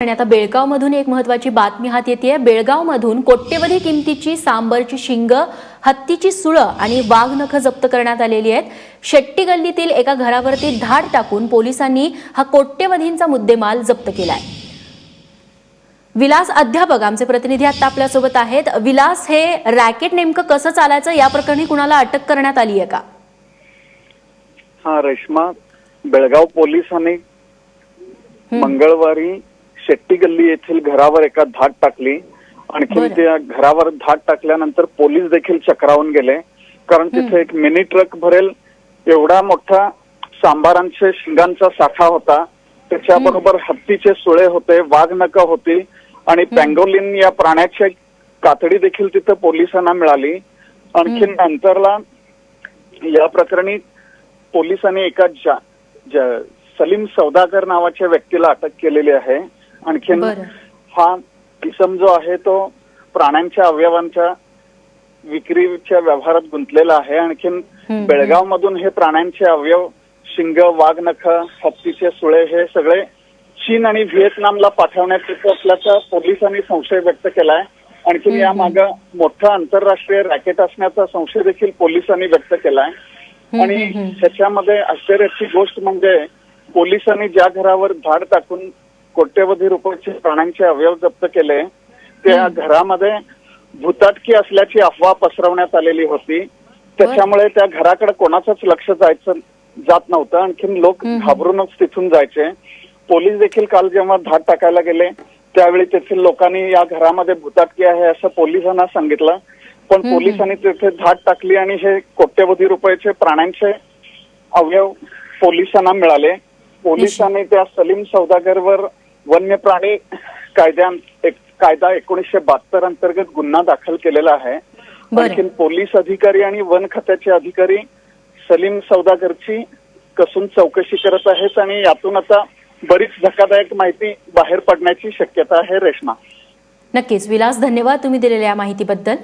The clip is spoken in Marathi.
आणि आता बेळगावमधून एक महत्त्वाची बातमी हाती येते। बेळगावमधून कोट्यवधी किमतीची सांबरची शिंग, हत्तीची सुळं आणि वाघनख जप्त करण्यात आलेली आहेत। शेट्टी गल्लीतील एका घरावरती धाड टाकून पोलिसांनी हा कोट्यवधींचा मुद्देमाल जप्त केलाय। विलास अध्यापक आमचे प्रतिनिधी आता आपल्या सोबत आहेत। विलास, हे रॅकेट नेमकं कसं चालायचं, या प्रकरणी कुणाला अटक करण्यात आली आहे का? हा रेश्मा, बेळगाव पोलिसांनी मंगळवारी शेट्टी गल्ली येथील घरावर एका धाड टाकली। आणखी त्या घरावर धाड टाकल्यानंतर पोलीस देखील चक्रावून गेले, कारण तिथे एक मिनी ट्रक भरेल एवढा मोठा सांबारांचे शिंगांचा साठा होता। त्याच्याबरोबर हत्तीचे सुळे होते, वाघनख होती आणि पँगोलिन या प्राण्याची कातडी देखील तिथे पोलिसांना मिळाली। आणखी नंतरला या प्रकरणी पोलिसांनी एका सलीम सौदागर नावाच्या व्यक्तीला अटक केलेली आहे। आणखीन हा इसम जो आहे तो प्राण्यांच्या अवयवांच्या विक्रीच्या व्यवहारात गुंतलेला आहे। आणखीन बेळगाव मधून हे प्राण्यांचे अवयव, शिंग, वाघनख, हत्तीचे सुळे हे सगळे चीन आणि व्हिएतनामला पाठवण्यात येत असल्याचा पोलिसांनी संशय व्यक्त केलाय। आणखीन यामागे मोठा आंतरराष्ट्रीय रॅकेट असण्याचा संशय देखील पोलिसांनी व्यक्त केलाय। आणि ह्याच्यामध्ये आश्चर्याची गोष्ट म्हणजे पोलिसांनी ज्या घरावर धाड टाकून कोट्यवधी रुपयाचे प्राण्यांचे अवयव जप्त केले, त्या घरामध्ये भूताटकी असल्याची अफवा पसरवण्यात आलेली होती। त्याच्यामुळे त्या घराकडे कोणाचंच लक्ष जात नव्हतं। आणखीन लोक घाबरूनच तिथून जायचे। पोलीस देखील काल जेव्हा धाड टाकायला गेले त्यावेळी तेथील लोकांनी या घरामध्ये भूताटकी आहे असं पोलिसांना सांगितलं, पण पोलिसांनी तिथे धाड टाकली आणि हे कोट्यवधी रुपयाचे प्राण्यांचे अवयव पोलिसांना मिळाले। पोलिसांनी त्या सलीम सौदागरवर वन्य प्राणी कायदा 1972 अंतर्गत गुन्हा दाखल केलेला आहे। आणखी पोलीस अधिकारी आणि वन खात्याचे अधिकारी सलीम सौदागरची कसून चौकशी करत आहेत आणि यातून आता बरीच धक्कादायक माहिती बाहेर पडण्याची शक्यता आहे। रेश्मा, नक्कीच विलास, धन्यवाद तुम्ही दिलेल्या माहितीबद्दल।